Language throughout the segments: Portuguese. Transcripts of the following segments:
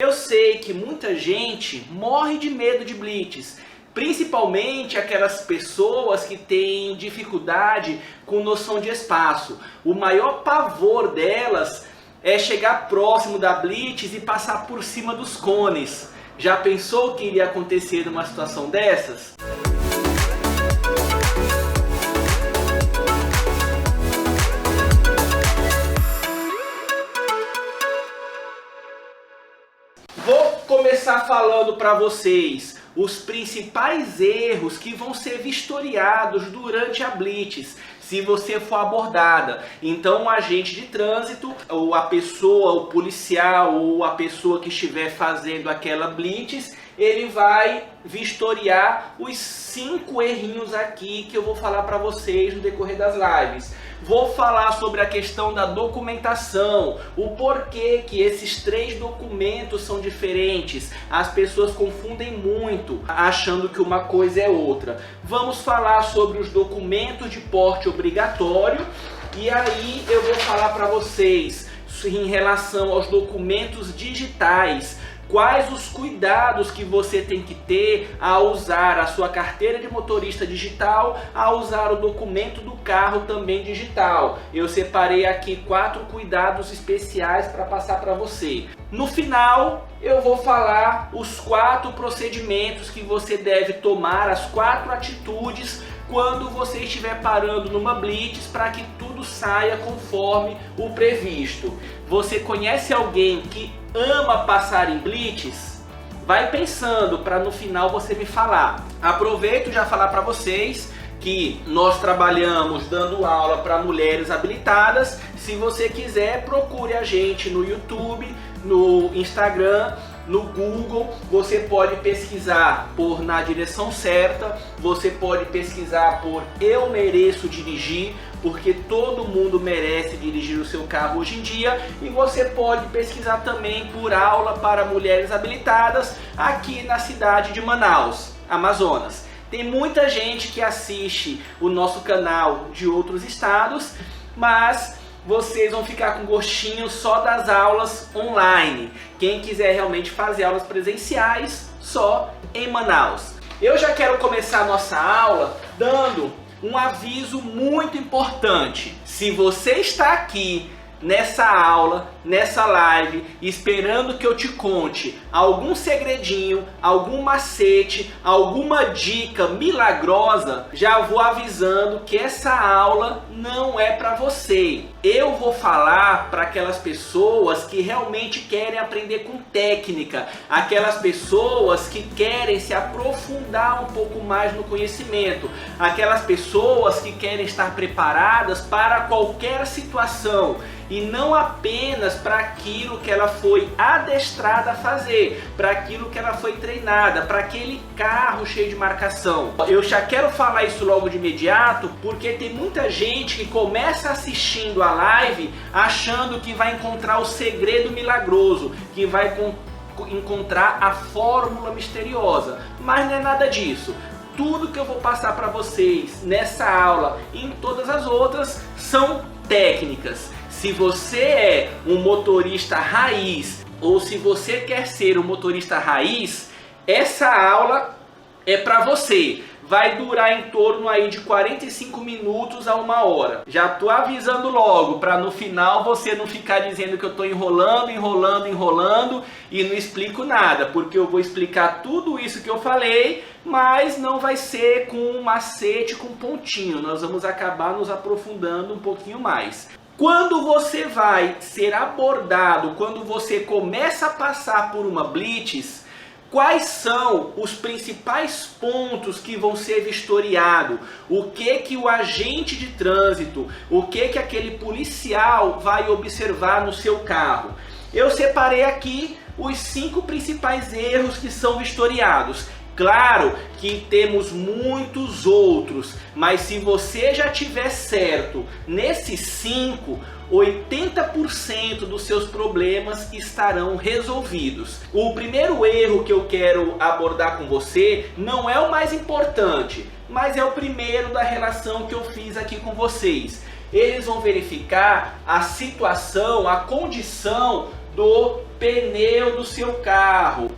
Eu sei que muita gente morre de medo de blitz, principalmente aquelas pessoas que têm dificuldade com noção de espaço. O maior pavor delas é chegar próximo da blitz e passar por cima dos cones. Já pensou o que iria acontecer numa situação dessas? Vou começar falando para vocês os principais erros que vão ser vistoriados durante a blitz, se você for abordada. Então, um agente de trânsito, ou a pessoa, o policial, ou a pessoa que estiver fazendo aquela blitz, ele vai vistoriar os 5 errinhos aqui que eu vou falar para vocês no decorrer das lives. Vou falar sobre a questão da documentação, o porquê que esses 3 documentos são diferentes. As pessoas confundem muito, achando que uma coisa é outra. Vamos falar sobre os documentos de porte obrigatório e aí eu vou falar para vocês em relação aos documentos digitais. Quais os cuidados que você tem que ter ao usar a sua carteira de motorista digital, ao usar o documento do carro também digital. Eu separei aqui 4 cuidados especiais para passar para você. No final, eu vou falar os 4 procedimentos que você deve tomar, as 4 atitudes quando você estiver parando numa blitz para que tudo saia conforme o previsto. Você conhece alguém que ama passar em blitz? Vai pensando para no final você me falar. Aproveito já falar para vocês que nós trabalhamos dando aula para mulheres habilitadas. Se você quiser, procure a gente no YouTube, no Instagram, no Google. Você pode pesquisar por Na Direção Certa, você pode pesquisar por Eu Mereço Dirigir, porque todo mundo merece dirigir o seu carro hoje em dia, e você pode pesquisar também por Aula para Mulheres Habilitadas aqui na cidade de Manaus, Amazonas. Tem muita gente que assiste o nosso canal de outros estados, mas vocês vão ficar com gostinho só das aulas online. Quem quiser realmente fazer aulas presenciais, só em Manaus. Eu já quero começar a nossa aula dando um aviso muito importante. Se você está aqui nessa aula, nessa live, esperando que eu te conte algum segredinho, algum macete, alguma dica milagrosa, já vou avisando que essa aula não é para você. Eu vou falar para aquelas pessoas que realmente querem aprender com técnica, aquelas pessoas que querem se aprofundar um pouco mais no conhecimento, aquelas pessoas que querem estar preparadas para qualquer situação e não apenas para aquilo que ela foi adestrada a fazer, para aquilo que ela foi treinada, para aquele carro cheio de marcação. Eu já quero falar isso logo de imediato, porque tem muita gente que começa assistindo a live achando que vai encontrar o segredo milagroso, que vai encontrar a fórmula misteriosa, mas não é nada disso. Tudo que eu vou passar para vocês nessa aula e em todas as outras são técnicas. Se você é um motorista raiz ou se você quer ser um motorista raiz, essa aula é para você. Vai durar em torno aí de 45 minutos a 1 hora. Já estou avisando logo para no final você não ficar dizendo que eu estou enrolando e não explico nada, porque eu vou explicar tudo isso que eu falei, mas não vai ser com um macete, com pontinho. Nós vamos acabar nos aprofundando um pouquinho mais. Quando você vai ser abordado, quando você começa a passar por uma blitz, quais são os principais pontos que vão ser vistoriados? O que o agente de trânsito, o que aquele policial vai observar no seu carro? Eu separei aqui os 5 principais erros que são vistoriados. Claro que temos muitos outros, mas se você já tiver certo nesses 5, 80% dos seus problemas estarão resolvidos. O primeiro erro que eu quero abordar com você não é o mais importante, mas é o primeiro da relação que eu fiz aqui com vocês. Eles vão verificar a situação, a condição do pneu do seu carro.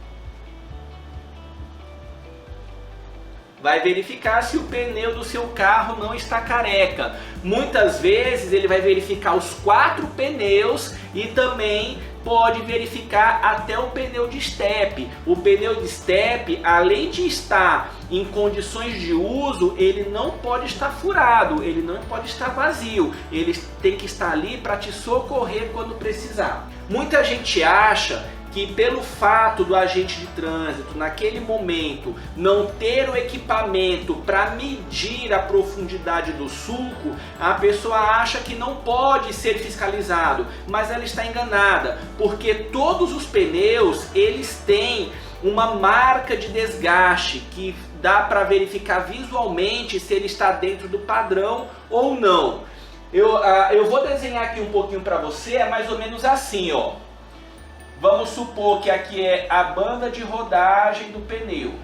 Vai verificar se o pneu do seu carro não está careca. Muitas vezes ele vai verificar os 4 pneus e também pode verificar até o pneu de estepe. O pneu de estepe, além de estar em condições de uso, ele não pode estar furado, ele não pode estar vazio. Ele tem que estar ali para te socorrer quando precisar. Muita gente acha que pelo fato do agente de trânsito naquele momento não ter o equipamento para medir a profundidade do sulco, a pessoa acha que não pode ser fiscalizado, mas ela está enganada, porque todos os pneus eles têm uma marca de desgaste que dá para verificar visualmente se ele está dentro do padrão ou não. Eu vou desenhar aqui um pouquinho para você, é mais ou menos assim, ó. Vamos supor que aqui é a banda de rodagem do pneu,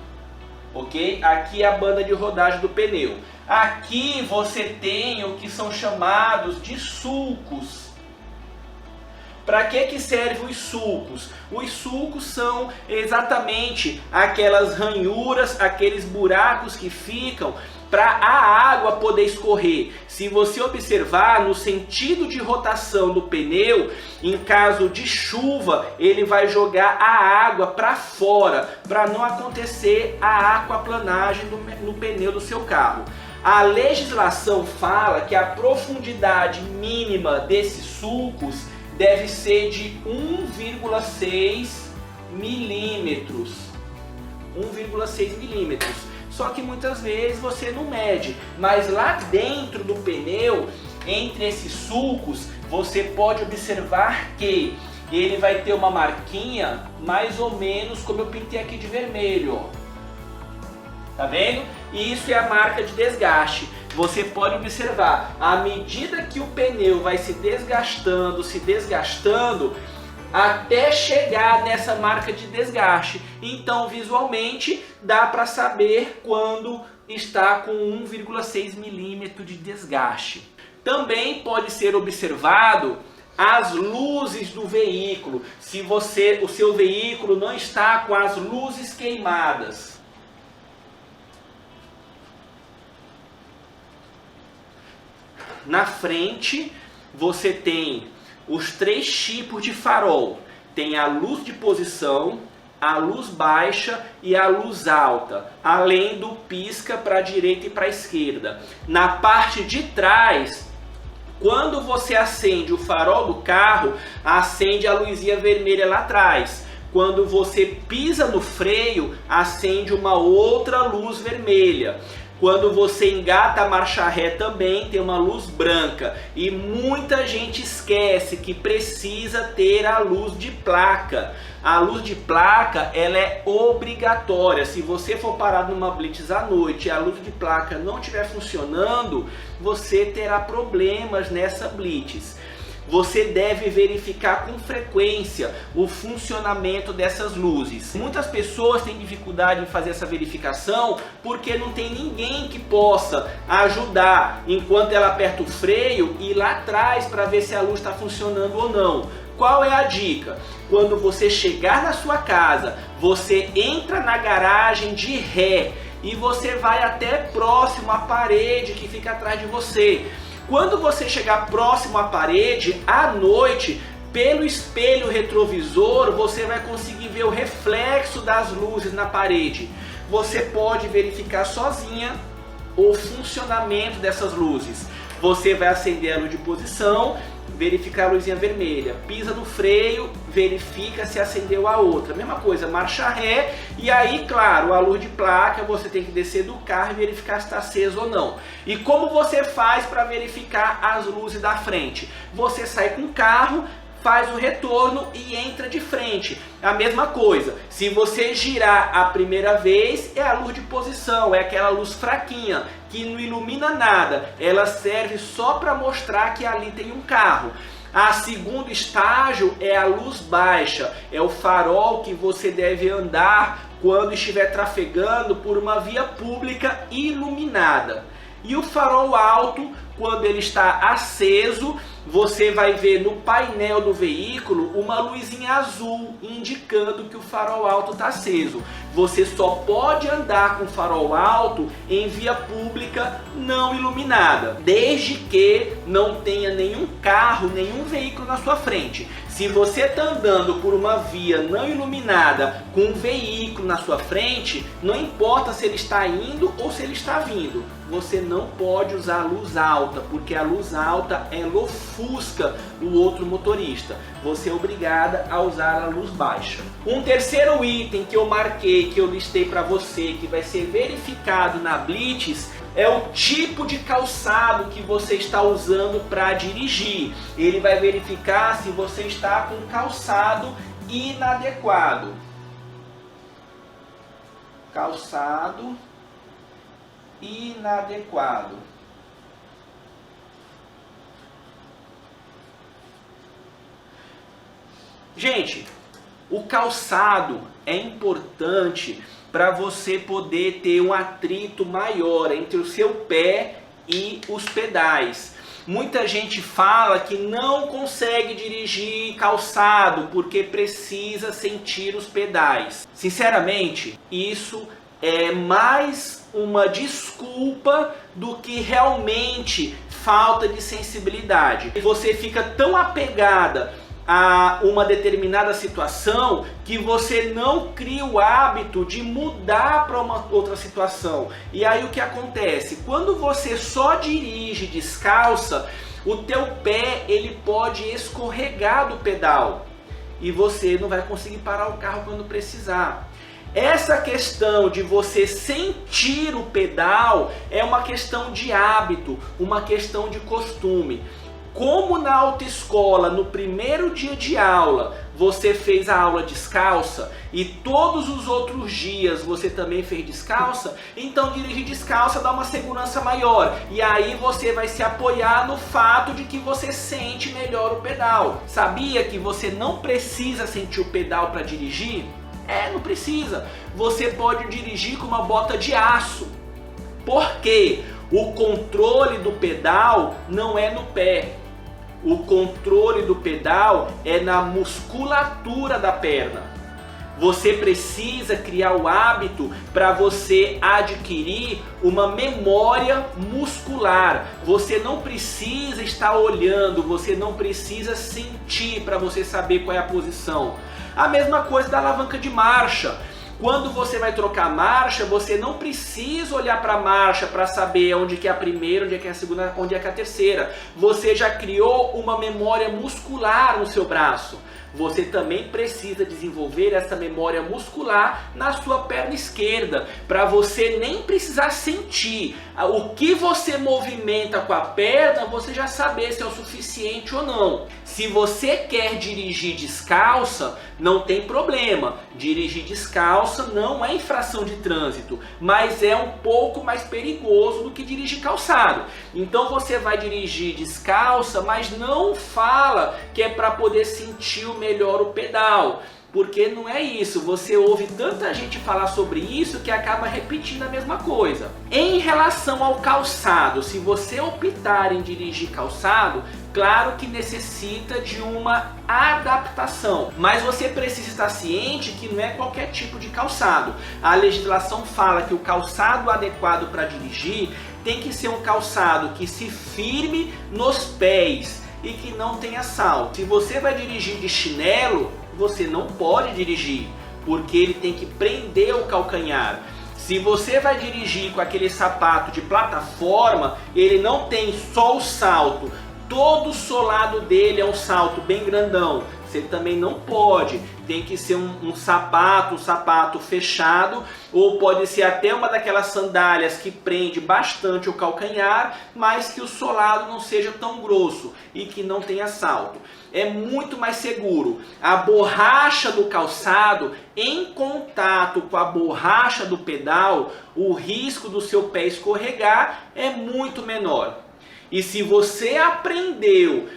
ok? Aqui é a banda de rodagem do pneu. Aqui você tem o que são chamados de sulcos. Para que servem os sulcos? Os sulcos são exatamente aquelas ranhuras, aqueles buracos que ficam para a água poder escorrer. Se você observar no sentido de rotação do pneu, em caso de chuva, ele vai jogar a água para fora, para não acontecer a aquaplanagem no pneu do seu carro. A legislação fala que a profundidade mínima desses sulcos deve ser de 1,6 milímetros. 1,6 milímetros. Só que muitas vezes você não mede, mas lá dentro do pneu, entre esses sulcos, você pode observar que ele vai ter uma marquinha mais ou menos como eu pintei aqui de vermelho, ó. Tá vendo? E isso é a marca de desgaste. Você pode observar, à medida que o pneu vai se desgastando, até chegar nessa marca de desgaste. Então, visualmente, dá para saber quando está com 1,6 milímetro de desgaste. Também pode ser observado as luzes do veículo. Se o seu veículo não está com as luzes queimadas. Na frente, você tem os 3 tipos de farol. Tem a luz de posição, a luz baixa e a luz alta, além do pisca para a direita e para a esquerda. Na parte de trás, quando você acende o farol do carro, acende a luzinha vermelha lá atrás. Quando você pisa no freio, acende uma outra luz vermelha. Quando você engata a marcha ré também tem uma luz branca. E muita gente esquece que precisa ter a luz de placa. A luz de placa ela é obrigatória. Se você for parado numa blitz à noite e a luz de placa não estiver funcionando, você terá problemas nessa blitz. Você deve verificar com frequência o funcionamento dessas luzes. Muitas pessoas têm dificuldade em fazer essa verificação porque não tem ninguém que possa ajudar enquanto ela aperta o freio e ir lá atrás para ver se a luz está funcionando ou não. Qual é a dica? Quando você chegar na sua casa, você entra na garagem de ré e você vai até próximo à parede que fica atrás de você. Quando você chegar próximo à parede, à noite, pelo espelho retrovisor, você vai conseguir ver o reflexo das luzes na parede. Você pode verificar sozinha o funcionamento dessas luzes. Você vai acender a luz de posição, verificar a luzinha vermelha, pisa no freio, verifica se acendeu a outra. Mesma coisa, marcha ré, e aí, claro, a luz de placa você tem que descer do carro e verificar se está aceso ou não. E como você faz para verificar as luzes da frente? Você sai com o carro, faz o retorno e entra de frente. A mesma coisa, se você girar a primeira vez, é a luz de posição, é aquela luz fraquinha, que não ilumina nada, ela serve só para mostrar que ali tem um carro. A segundo estágio é a luz baixa, é o farol que você deve andar quando estiver trafegando por uma via pública iluminada. E o farol alto, quando ele está aceso, você vai ver no painel do veículo uma luzinha azul indicando que o farol alto está aceso. Você só pode andar com farol alto em via pública não iluminada, desde que não tenha nenhum carro, nenhum veículo na sua frente. Se você está andando por uma via não iluminada com um veículo na sua frente, não importa se ele está indo ou se ele está vindo, você não pode usar a luz alta, porque a luz alta ela ofusca o outro motorista. Você é obrigada a usar a luz baixa. Um terceiro item que eu marquei, que eu listei para você, que vai ser verificado na Blitz, é o tipo de calçado que você está usando para dirigir. Ele vai verificar se você está com calçado inadequado. Calçado inadequado. Gente, o calçado é importante para você poder ter um atrito maior entre o seu pé e os pedais. Muita gente fala que não consegue dirigir calçado porque precisa sentir os pedais. Sinceramente, isso é mais uma desculpa do que realmente falta de sensibilidade. Você fica tão apegada a uma determinada situação que você não cria o hábito de mudar para uma outra situação. E aí o que acontece? Quando você só dirige descalça, o teu pé ele pode escorregar do pedal e você não vai conseguir parar o carro quando precisar. Essa questão de você sentir o pedal é uma questão de hábito, uma questão de costume. Como na autoescola, no primeiro dia de aula, você fez a aula descalça e todos os outros dias você também fez descalça, então dirigir descalça dá uma segurança maior. E aí você vai se apoiar no fato de que você sente melhor o pedal. Sabia que você não precisa sentir o pedal para dirigir? Não precisa. Você pode dirigir com uma bota de aço. Por quê? O controle do pedal não é no pé. O controle do pedal é na musculatura da perna. Você precisa criar o hábito para você adquirir uma memória muscular. Você não precisa estar olhando, você não precisa sentir para você saber qual é a posição. A mesma coisa da alavanca de marcha. Quando você vai trocar marcha, você não precisa olhar para a marcha para saber onde que é a primeira, onde é que é a segunda, onde é que é a terceira. Você já criou uma memória muscular no seu braço. Você também precisa desenvolver essa memória muscular na sua perna esquerda, para você nem precisar sentir o que você movimenta com a perna, você já saber se é o suficiente ou não. Se você quer dirigir descalça, não tem problema. Dirigir descalça não é infração de trânsito, mas é um pouco mais perigoso do que dirigir calçado. Então você vai dirigir descalça, mas não fala que é para poder sentir melhor o pedal. Porque não é isso, você ouve tanta gente falar sobre isso que acaba repetindo a mesma coisa. Em relação ao calçado, se você optar em dirigir calçado, claro que necessita de uma adaptação, mas você precisa estar ciente que não é qualquer tipo de calçado. A legislação fala que o calçado adequado para dirigir tem que ser um calçado que se firme nos pés e que não tenha salto. Se você vai dirigir de chinelo, você não pode dirigir, porque ele tem que prender o calcanhar. Se você vai dirigir com aquele sapato de plataforma, ele não tem só o salto, todo o solado dele é um salto bem grandão. Você também não pode, tem que ser um sapato fechado, ou pode ser até uma daquelas sandálias que prende bastante o calcanhar, mas que o solado não seja tão grosso e que não tenha salto. É muito mais seguro. A borracha do calçado, em contato com a borracha do pedal, o risco do seu pé escorregar é muito menor. E se você aprendeu,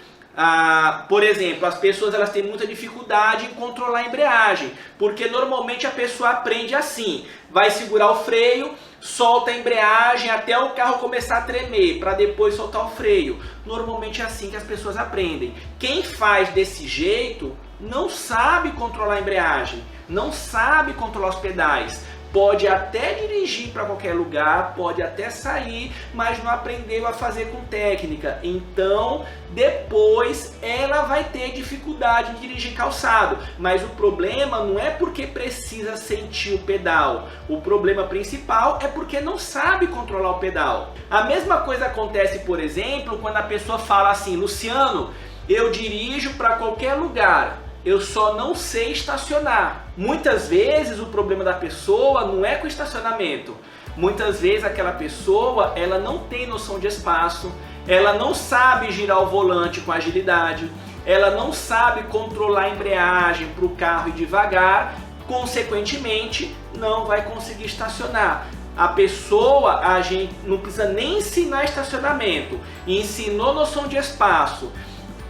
por exemplo, as pessoas elas têm muita dificuldade em controlar a embreagem, porque normalmente a pessoa aprende assim, vai segurar o freio, solta a embreagem até o carro começar a tremer, para depois soltar o freio. Normalmente é assim que as pessoas aprendem. Quem faz desse jeito não sabe controlar a embreagem, não sabe controlar os pedais. Pode até dirigir para qualquer lugar, pode até sair, mas não aprendeu a fazer com técnica. Então, depois ela vai ter dificuldade em dirigir calçado. Mas o problema não é porque precisa sentir o pedal. O problema principal é porque não sabe controlar o pedal. A mesma coisa acontece, por exemplo, quando a pessoa fala assim: Luciano, eu dirijo para qualquer lugar, eu só não sei estacionar. Muitas vezes o problema da pessoa não é com o estacionamento. Muitas vezes aquela pessoa, ela não tem noção de espaço, ela não sabe girar o volante com agilidade, ela não sabe controlar a embreagem para o carro ir devagar, consequentemente não vai conseguir estacionar. A pessoa, a gente não precisa nem ensinar estacionamento, ensinou noção de espaço,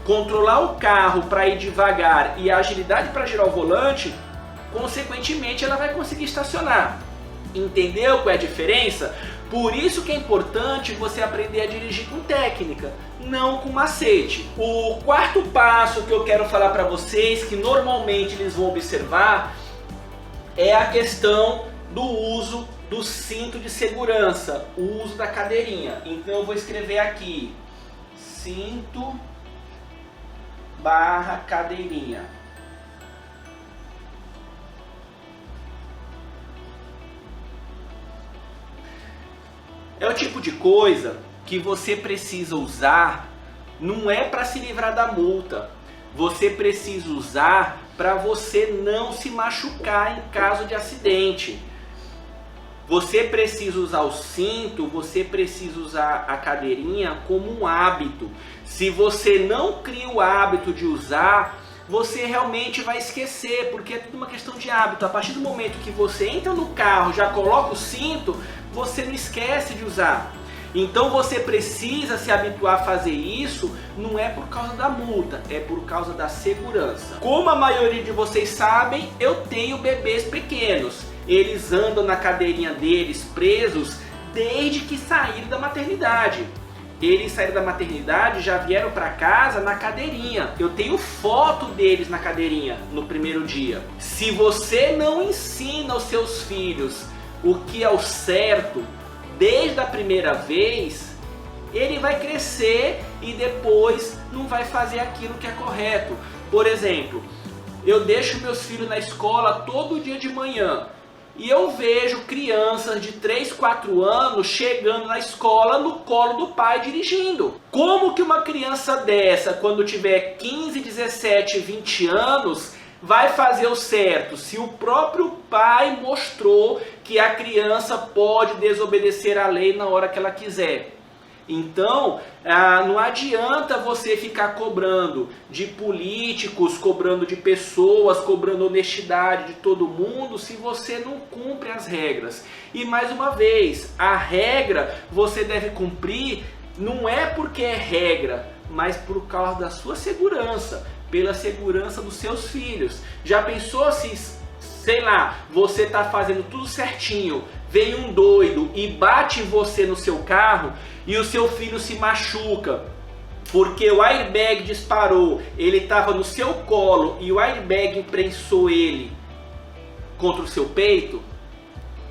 controlar o carro para ir devagar e a agilidade para girar o volante, consequentemente ela vai conseguir estacionar. Entendeu qual é a diferença? Por isso que é importante você aprender a dirigir com técnica, não com macete. O quarto passo que eu quero falar para vocês, que normalmente eles vão observar, é a questão do uso do cinto de segurança, o uso da cadeirinha. Então eu vou escrever aqui: cinto / cadeirinha. É o tipo de coisa que você precisa usar, não é para se livrar da multa. Você precisa usar para você não se machucar em caso de acidente. Você precisa usar o cinto, você precisa usar a cadeirinha como um hábito. Se você não cria o hábito de usar, você realmente vai esquecer, porque é tudo uma questão de hábito. A partir do momento que você entra no carro, já coloca o cinto, você não esquece de usar. Então você precisa se habituar a fazer isso, não é por causa da multa, é por causa da segurança. Como a maioria de vocês sabem, eu tenho bebês pequenos. Eles andam na cadeirinha deles presos desde que saíram da maternidade. Eles saíram da maternidade, já vieram para casa na cadeirinha. Eu tenho foto deles na cadeirinha no primeiro dia. Se você não ensina aos seus filhos o que é o certo desde a primeira vez, ele vai crescer e depois não vai fazer aquilo que é correto. Por exemplo, eu deixo meus filhos na escola todo dia de manhã. E eu vejo crianças de 3, 4 anos chegando na escola no colo do pai dirigindo. Como que uma criança dessa, quando tiver 15, 17, 20 anos, vai fazer o certo se o próprio pai mostrou que a criança pode desobedecer a lei na hora que ela quiser? Então, não adianta você ficar cobrando de políticos, cobrando de pessoas, cobrando honestidade de todo mundo se você não cumpre as regras. E mais uma vez, a regra você deve cumprir não é porque é regra, mas por causa da sua segurança, pela segurança dos seus filhos. Já pensou se, sei lá, você está fazendo tudo certinho, vem um doido e bate você no seu carro e o seu filho se machuca porque o airbag disparou, ele estava no seu colo e o airbag prensou ele contra o seu peito?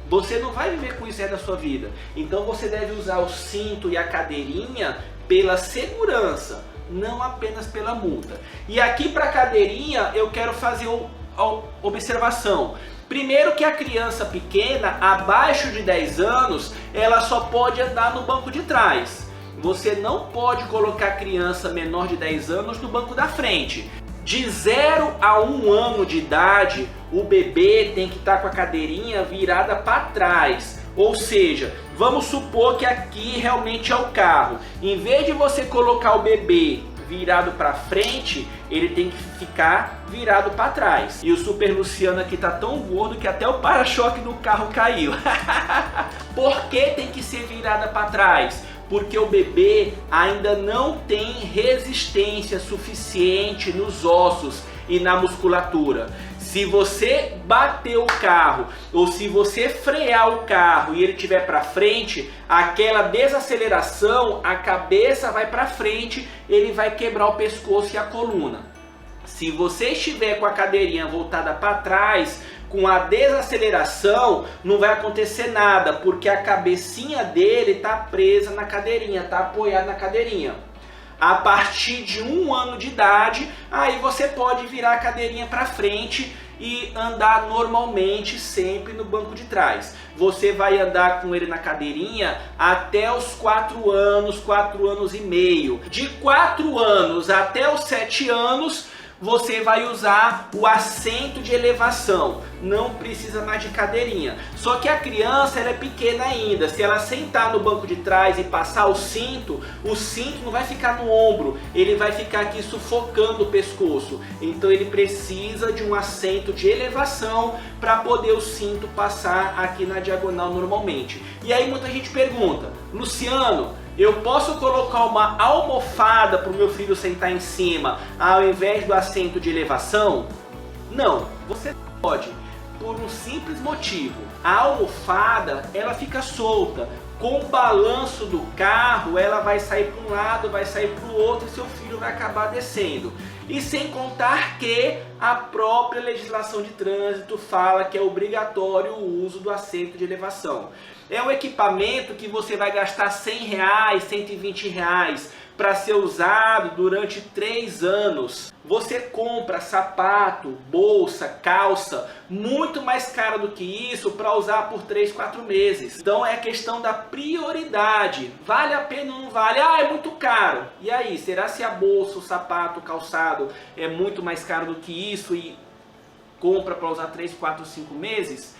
Você não vai viver com isso da sua vida. Então você deve usar o cinto e a cadeirinha pela segurança, não apenas pela multa. E aqui para a cadeirinha eu quero fazer uma observação. Primeiro que a criança pequena, abaixo de 10 anos, ela só pode andar no banco de trás. Você não pode colocar a criança menor de 10 anos no banco da frente. De 0 a 1 ano de idade, o bebê tem que estar com a cadeirinha virada para trás. Ou seja, vamos supor que aqui realmente é o carro. Em vez de você colocar o bebê virado para frente, ele tem que ficar virado para trás. E o Super Luciano aqui tá tão gordo que até o para-choque do carro caiu. Por que tem que ser virada para trás? Porque o bebê ainda não tem resistência suficiente nos ossos e na musculatura. Se você bater o carro ou se você frear o carro e ele estiver para frente, aquela desaceleração, a cabeça vai para frente, ele vai quebrar o pescoço e a coluna. Se você estiver com a cadeirinha voltada para trás, com a desaceleração, não vai acontecer nada, porque a cabecinha dele está presa na cadeirinha, está apoiada na cadeirinha. A partir de 1 ano de idade, aí você pode virar a cadeirinha para frente e andar normalmente sempre no banco de trás. Você vai andar com ele na cadeirinha até os 4 anos, 4 anos e meio. De 4 anos até os 7 anos, você vai usar o assento de elevação, não precisa mais de cadeirinha. Só que a criança, ela é pequena ainda, se ela sentar no banco de trás e passar o cinto não vai ficar no ombro, ele vai ficar aqui sufocando o pescoço. Então ele precisa de um assento de elevação para poder o cinto passar aqui na diagonal normalmente. E aí muita gente pergunta, Luciano, eu posso colocar uma almofada para o meu filho sentar em cima ao invés do assento de elevação? Não, você pode, por um simples motivo. A almofada, ela fica solta. Com o balanço do carro, ela vai sair para um lado, vai sair para o outro e seu filho vai acabar descendo. E sem contar que a própria legislação de trânsito fala que é obrigatório o uso do assento de elevação. É um equipamento que você vai gastar R$100, R$120 para ser usado durante 3 anos. Você compra sapato, bolsa, calça, muito mais caro do que isso para usar por 3, 4 meses. Então é questão da prioridade. Vale a pena ou não vale? Ah, é muito caro. E aí, será se a bolsa, o sapato, o calçado é muito mais caro do que isso e compra para usar 3, 4, 5 meses?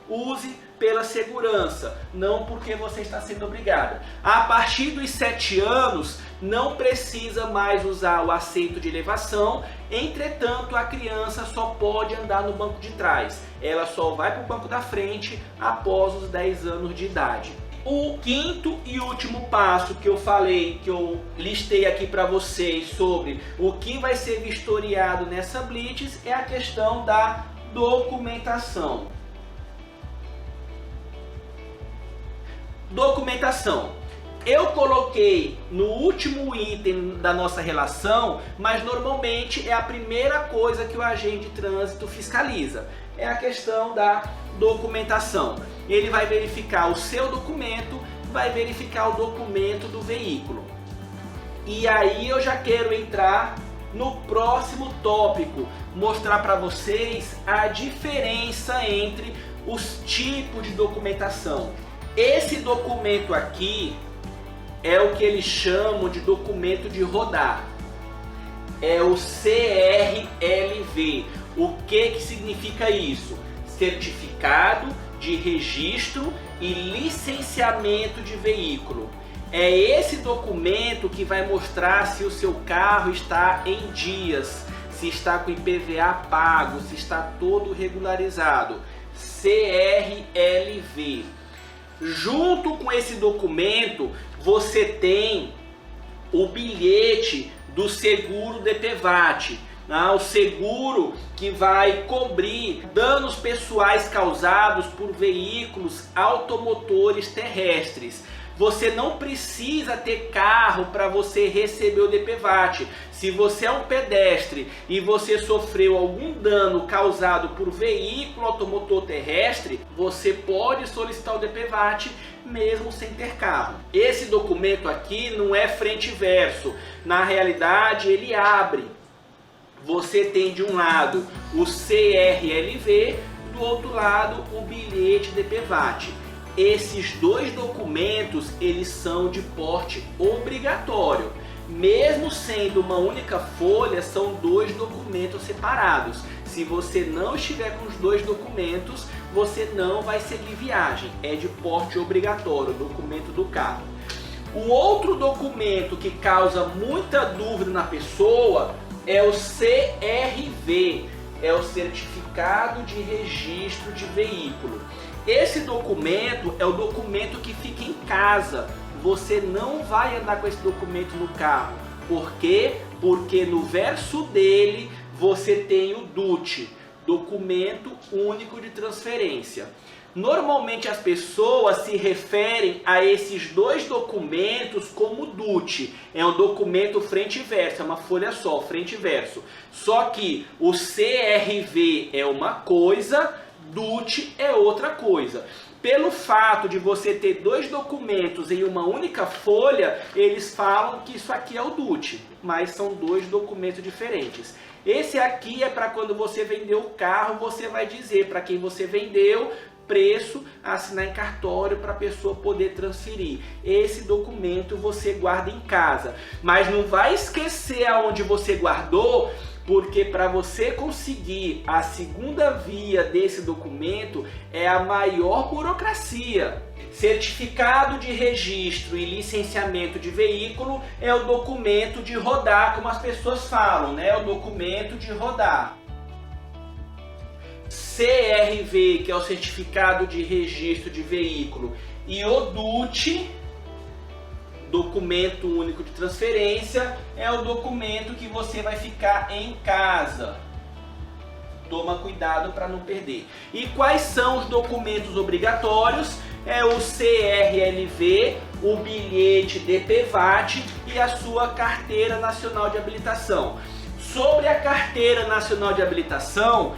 Use pela segurança, não porque você está sendo obrigada. A partir dos 7 anos, não precisa mais usar o assento de elevação, entretanto a criança só pode andar no banco de trás. Ela só vai para o banco da frente após os 10 anos de idade. O quinto e último passo que eu falei, que eu listei aqui para vocês sobre o que vai ser vistoriado nessa blitz, é a questão da documentação. Documentação. Eu coloquei no último item da nossa relação, mas normalmente é a primeira coisa que o agente de trânsito fiscaliza. É a questão da documentação. Ele vai verificar o seu documento, vai verificar o documento do veículo. E aí eu já quero entrar no próximo tópico, mostrar para vocês a diferença entre os tipos de documentação. Esse documento aqui é o que eles chamam de documento de rodar. É o CRLV. O que significa isso? Certificado de Registro e Licenciamento de Veículo. É esse documento que vai mostrar se o seu carro está em dias, se está com IPVA pago, se está todo regularizado. CRLV. Junto com esse documento, você tem o bilhete do seguro DPVAT, o seguro que vai cobrir danos pessoais causados por veículos automotores terrestres. Você não precisa ter carro para você receber o DPVAT. Se você é um pedestre e você sofreu algum dano causado por veículo automotor terrestre, você pode solicitar o DPVAT mesmo sem ter carro. Esse documento aqui não é frente e verso. Na realidade, ele abre. Você tem de um lado o CRLV, do outro lado o bilhete DPVAT. Esses dois documentos, eles são de porte obrigatório. Mesmo sendo uma única folha, são 2 documentos separados. Se você não estiver com os 2 documentos, você não vai seguir viagem. É de porte obrigatório, o documento do carro. O outro documento que causa muita dúvida na pessoa é o CRV, é o Certificado de Registro de Veículo. Esse documento é o documento que fica em casa. Você não vai andar com esse documento no carro. Por quê? Porque no verso dele você tem o DUT, documento único de transferência. Normalmente as pessoas se referem a esses dois documentos como DUT. É um documento frente e verso, é uma folha só, frente e verso. Só que o CRV é uma coisa, DUT é outra coisa. Pelo fato de você ter dois documentos em uma única folha, eles falam que isso aqui é o DUT, mas são dois documentos diferentes. Esse aqui é para quando você vendeu o carro, você vai dizer para quem você vendeu, preço, assinar em cartório para a pessoa poder transferir. Esse documento você guarda em casa, mas não vai esquecer aonde você guardou, porque para você conseguir a segunda via desse documento é a maior burocracia. Certificado de registro e licenciamento de veículo é o documento de rodar, como as pessoas falam, né? É o documento de rodar. CRV, que é o certificado de registro de veículo, e o DUT, documento único de transferência, é o documento que você vai ficar em casa. Toma cuidado para não perder. E quais são os documentos obrigatórios? É o CRLV, o bilhete DPVAT e a sua carteira nacional de habilitação. Sobre a carteira nacional de habilitação,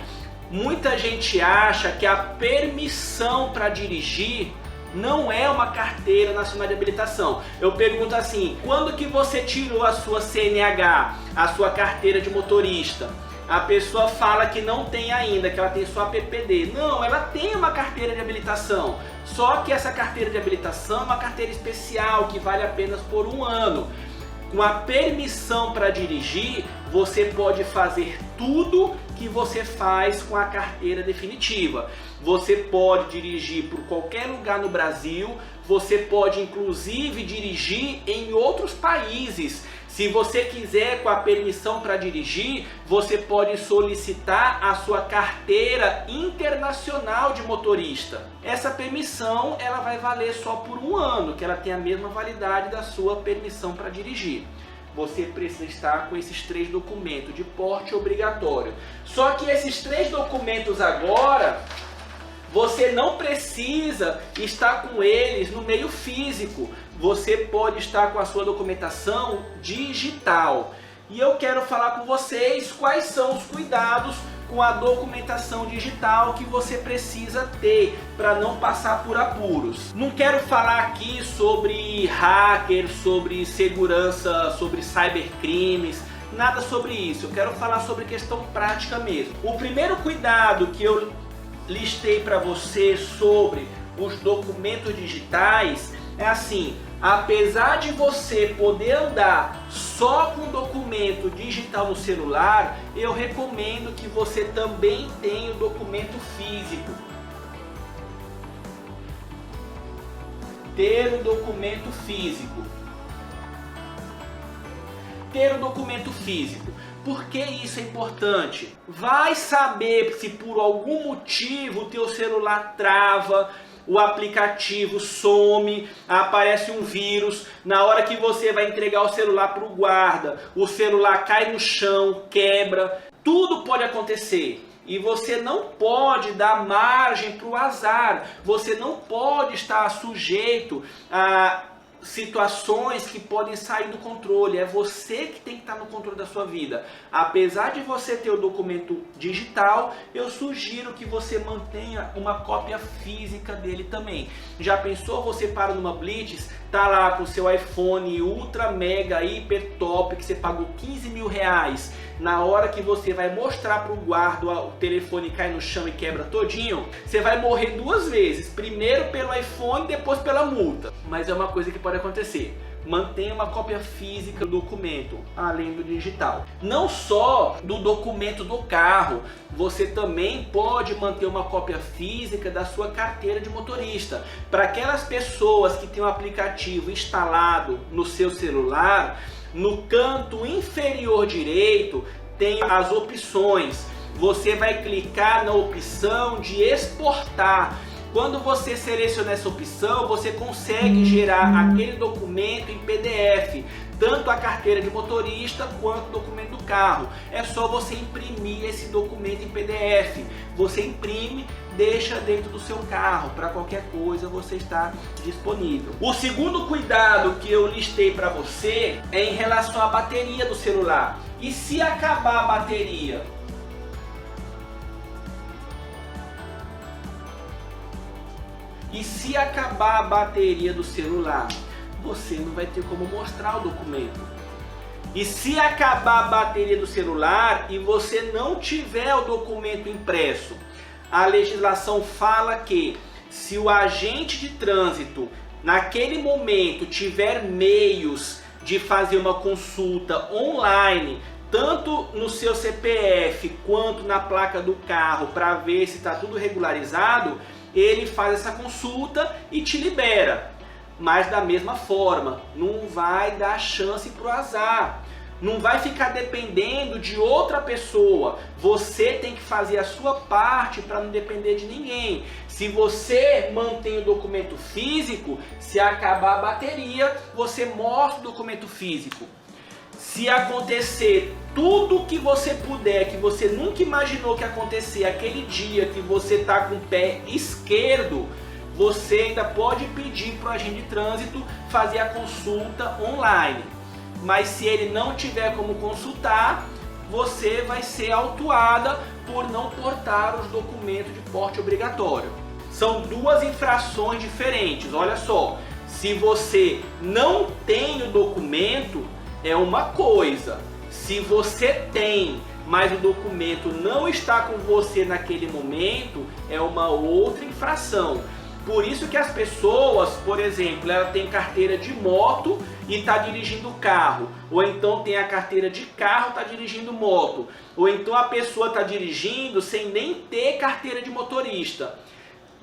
muita gente acha que a permissão para dirigir não é uma carteira nacional de habilitação. Eu pergunto assim, quando que você tirou a sua CNH, a sua carteira de motorista? A pessoa fala que não tem ainda, que ela tem só a PPD. Não, ela tem uma carteira de habilitação. Só que essa carteira de habilitação é uma carteira especial, que vale apenas por 1 ano. Com a permissão para dirigir, você pode fazer tudo que você faz com a carteira definitiva. Você pode dirigir por qualquer lugar no Brasil, você pode inclusive dirigir em outros países. Se você quiser, com a permissão para dirigir, você pode solicitar a sua carteira internacional de motorista. Essa permissão ela vai valer só por 1 ano, que ela tem a mesma validade da sua permissão para dirigir. Você precisa estar com esses 3 documentos de porte obrigatório. Só que esses 3 documentos agora, você não precisa estar com eles no meio físico. Você pode estar com a sua documentação digital. E eu quero falar com vocês quais são os cuidados com a documentação digital que você precisa ter para não passar por apuros. Não quero falar aqui sobre hacker, sobre segurança, sobre cybercrimes, nada sobre isso. Eu quero falar sobre questão prática mesmo. O primeiro cuidado que eu listei para você sobre os documentos digitais é assim: apesar de você poder andar só com documento digital no celular, eu recomendo que você também tenha o documento físico. Ter o documento físico. Ter o documento físico. Por que isso é importante? Vai saber se por algum motivo o teu celular trava, o aplicativo some, aparece um vírus, na hora que você vai entregar o celular para o guarda, o celular cai no chão, quebra, tudo pode acontecer. E você não pode dar margem para o azar, você não pode estar sujeito a situações que podem sair do controle. É você que tem que estar no controle da sua vida. Apesar de você ter o documento digital, eu sugiro que você mantenha uma cópia física dele também. Já pensou, você para numa Blitz, tá lá com o seu iPhone ultra mega hiper top que você pagou 15 mil reais, na hora que você vai mostrar para o guarda, o telefone cai no chão e quebra todinho, você vai morrer 2 vezes, primeiro pelo iPhone, depois pela multa. Mas é uma coisa que pode acontecer. Mantenha uma cópia física do documento, além do digital. Não só do documento do carro, você também pode manter uma cópia física da sua carteira de motorista. Para aquelas pessoas que têm um aplicativo instalado no seu celular, no canto inferior direito tem as opções. Você vai clicar na opção de exportar. Quando você seleciona essa opção, você consegue gerar aquele documento em PDF, tanto a carteira de motorista quanto o documento do carro. É só você imprimir esse documento em PDF. Você imprime, deixa dentro do seu carro, para qualquer coisa você está disponível. O segundo cuidado que eu listei para você é em relação à bateria do celular. E se acabar a bateria? E se acabar a bateria do celular? Você não vai ter como mostrar o documento. E se acabar a bateria do celular e você não tiver o documento impresso, a legislação fala que se o agente de trânsito naquele momento tiver meios de fazer uma consulta online, tanto no seu CPF quanto na placa do carro, para ver se está tudo regularizado, ele faz essa consulta e te libera. Mas da mesma forma, não vai dar chance para o azar. Não vai ficar dependendo de outra pessoa. Você tem que fazer a sua parte para não depender de ninguém. Se você mantém o documento físico, se acabar a bateria, você mostra o documento físico. Se acontecer tudo que você puder, que você nunca imaginou que ia acontecer, aquele dia que você está com o pé esquerdo, você ainda pode pedir para o agente de trânsito fazer a consulta online. Mas se ele não tiver como consultar, você vai ser autuada por não portar os documentos de porte obrigatório. São duas infrações diferentes, olha só. Se você não tem o documento, é uma coisa. Se você tem, mas o documento não está com você naquele momento, é uma outra infração. Por isso que as pessoas, por exemplo, ela tem carteira de moto e está dirigindo carro, ou então tem a carteira de carro e está dirigindo moto, ou então a pessoa está dirigindo sem nem ter carteira de motorista.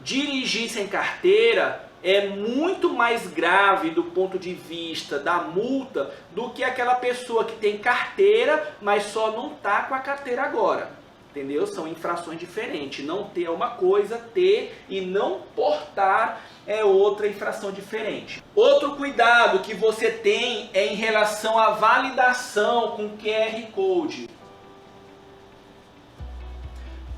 Dirigir sem carteira é muito mais grave do ponto de vista da multa do que aquela pessoa que tem carteira, mas só não está com a carteira agora. Entendeu? São infrações diferentes. Não ter é uma coisa, ter e não portar é outra infração diferente. Outro cuidado que você tem é em relação à validação com QR Code.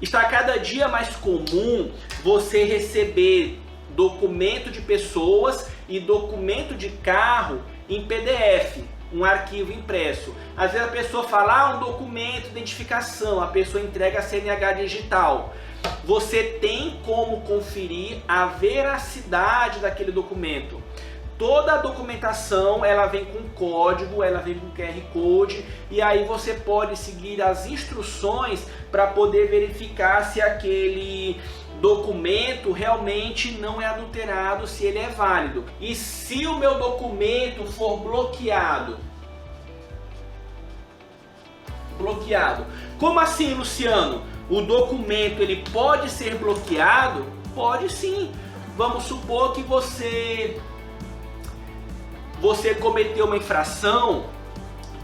Está cada dia mais comum você receber documento de pessoas e documento de carro em PDF. Um arquivo impresso. Às vezes a pessoa fala, um documento de identificação, a pessoa entrega a CNH digital. Você tem como conferir a veracidade daquele documento. Toda a documentação, ela vem com código, ela vem com QR Code, e aí você pode seguir as instruções para poder verificar se aquele documento realmente não é adulterado, se ele é válido. E se o meu documento for bloqueado? Como assim, Luciano? O documento ele pode ser bloqueado? Pode sim. Vamos supor que você cometeu uma infração,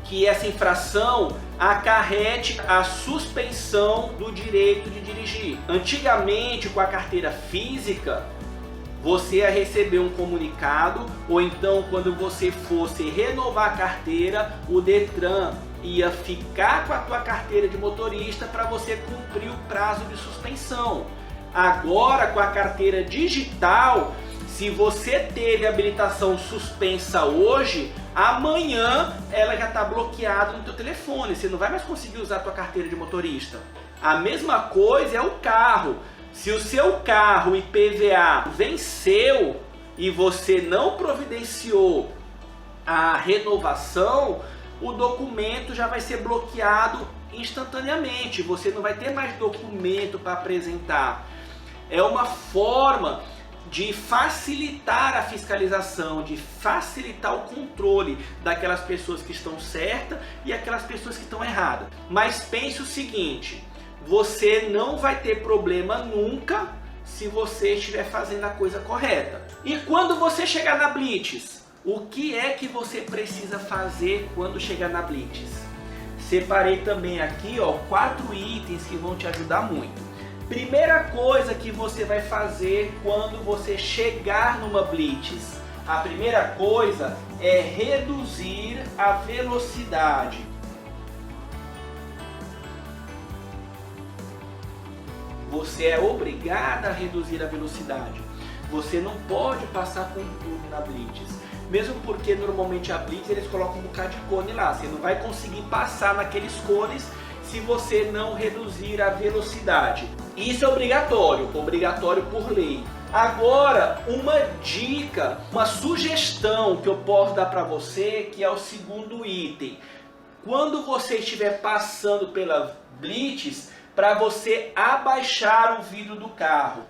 que essa infração acarrete a suspensão do direito de dirigir. Antigamente, com a carteira física, você ia receber um comunicado, ou então quando você fosse renovar a carteira, o Detran ia ficar com a tua carteira de motorista para você cumprir o prazo de suspensão. Agora, com a carteira digital, se você teve habilitação suspensa hoje, amanhã ela já está bloqueada no teu telefone. Você não vai mais conseguir usar a tua carteira de motorista. A mesma coisa é o carro. Se o seu carro IPVA venceu e você não providenciou a renovação, o documento já vai ser bloqueado instantaneamente. Você não vai ter mais documento para apresentar. É uma forma de facilitar a fiscalização, de facilitar o controle daquelas pessoas que estão certas e aquelas pessoas que estão erradas. Mas pense o seguinte, você não vai ter problema nunca se você estiver fazendo a coisa correta. E quando você chegar na Blitz, o que é que você precisa fazer quando chegar na Blitz? Separei também aqui 4 itens que vão te ajudar muito. Primeira coisa que você vai fazer quando você chegar numa blitz, a primeira coisa é reduzir a velocidade. Você é obrigado a reduzir a velocidade. Você não pode passar com tudo na blitz. Mesmo porque normalmente a blitz eles colocam um bocado de cone lá. Você não vai conseguir passar naqueles cones se você não reduzir a velocidade. Isso é obrigatório por lei. Agora, uma dica, uma sugestão que eu posso dar para você, que é o segundo item. Quando você estiver passando pela blitz, para você abaixar o vidro do carro.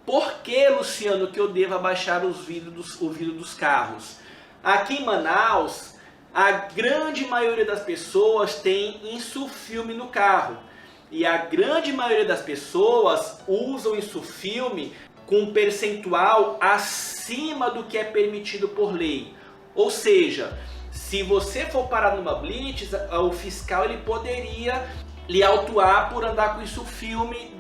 Por que, Luciano, que eu devo abaixar o vidro dos carros? Aqui em Manaus, a grande maioria das pessoas tem insufilme no carro. E a grande maioria das pessoas usam insufilme com um percentual acima do que é permitido por lei. Ou seja, se você for parar numa blitz, o fiscal ele poderia lhe autuar por andar com isso filme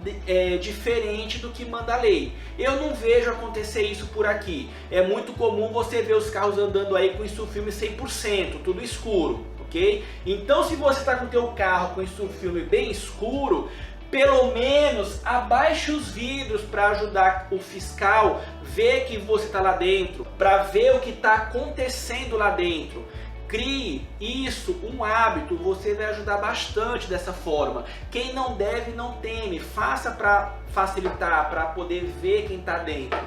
diferente do que manda a lei. Eu não vejo acontecer isso por aqui. É muito comum você ver os carros andando aí com isso filme 100%, tudo escuro, ok? Então se você está com o teu carro com isso filme bem escuro, pelo menos abaixe os vidros para ajudar o fiscal ver que você está lá dentro, para ver o que está acontecendo lá dentro. Crie isso, um hábito, você vai ajudar bastante dessa forma. Quem não deve, não teme. Faça para facilitar, para poder ver quem está dentro.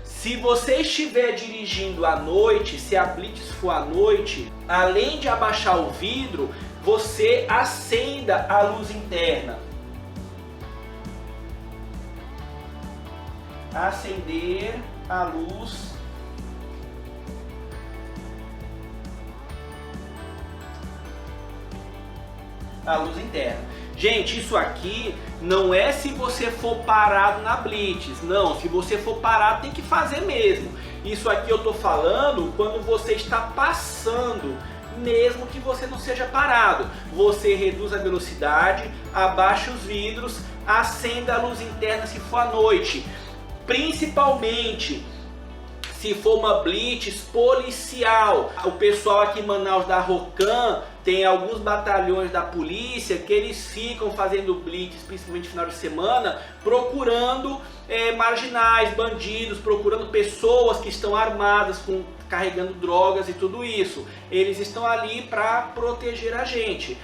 Se você estiver dirigindo à noite, se a blitz for à noite, além de abaixar o vidro, você acenda a luz interna. Acender a luz interna. Gente, isso aqui não é se você for parado na blitz, não, se você for parado tem que fazer mesmo. Isso aqui eu tô falando quando você está passando, mesmo que você não seja parado. Você reduz a velocidade, abaixa os vidros, acenda a luz interna se for à noite. Principalmente se for uma blitz policial. O pessoal aqui em Manaus da Rocan tem alguns batalhões da polícia que eles ficam fazendo blitz, principalmente no final de semana, procurando marginais, bandidos, procurando pessoas que estão armadas, carregando drogas e tudo isso. Eles estão ali para proteger a gente.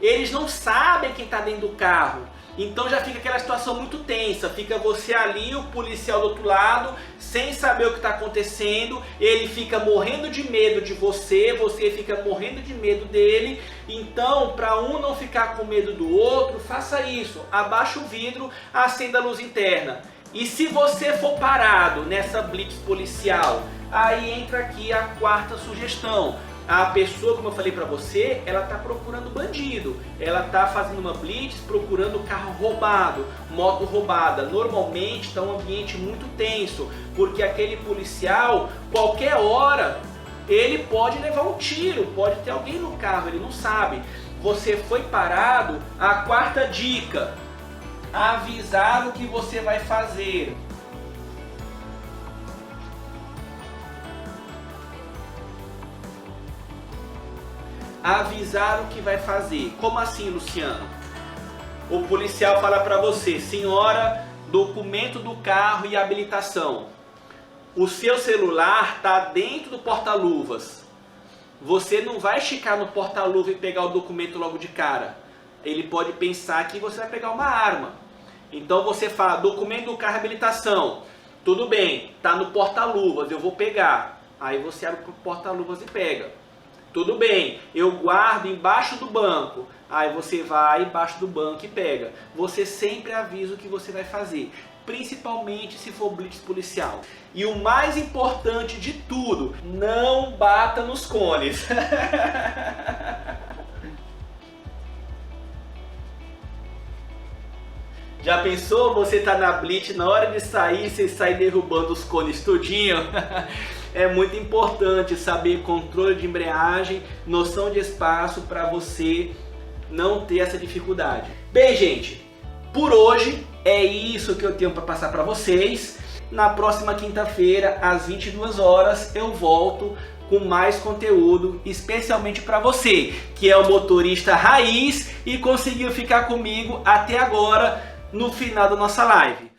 Eles não sabem quem está dentro do carro. Então já fica aquela situação muito tensa, fica você ali, o policial do outro lado, sem saber o que está acontecendo, ele fica morrendo de medo de você, você fica morrendo de medo dele. Então, para um não ficar com medo do outro, faça isso, abaixa o vidro, acenda a luz interna. E se você for parado nessa blitz policial, aí entra aqui a quarta sugestão. A pessoa, como eu falei para você, ela está procurando bandido, ela está fazendo uma blitz procurando carro roubado, moto roubada. Normalmente está um ambiente muito tenso, porque aquele policial, qualquer hora, ele pode levar um tiro, pode ter alguém no carro, ele não sabe. Você foi parado, a quarta dica, avisar o que você vai fazer. Avisar o que vai fazer. Como assim, Luciano? O policial fala para você: senhora, documento do carro e habilitação. O seu celular está dentro do porta-luvas. Você não vai esticar no porta-luva e pegar o documento logo de cara. Ele pode pensar que você vai pegar uma arma. Então você fala: documento do carro e habilitação. Tudo bem, está no porta-luvas, eu vou pegar. Aí você abre o porta-luvas e pega. Tudo bem, eu guardo embaixo do banco. Aí você vai embaixo do banco e pega. Você sempre avisa o que você vai fazer, principalmente se for blitz policial. E o mais importante de tudo, não bata nos cones. Já pensou você tá na blitz, na hora de sair, você sai derrubando os cones tudinho? é muito importante saber controle de embreagem, noção de espaço para você não ter essa dificuldade. Bem, gente, por hoje é isso que eu tenho para passar para vocês. Na próxima quinta-feira, às 22 horas, eu volto com mais conteúdo, especialmente para você, que é o motorista raiz e conseguiu ficar comigo até agora no final da nossa live.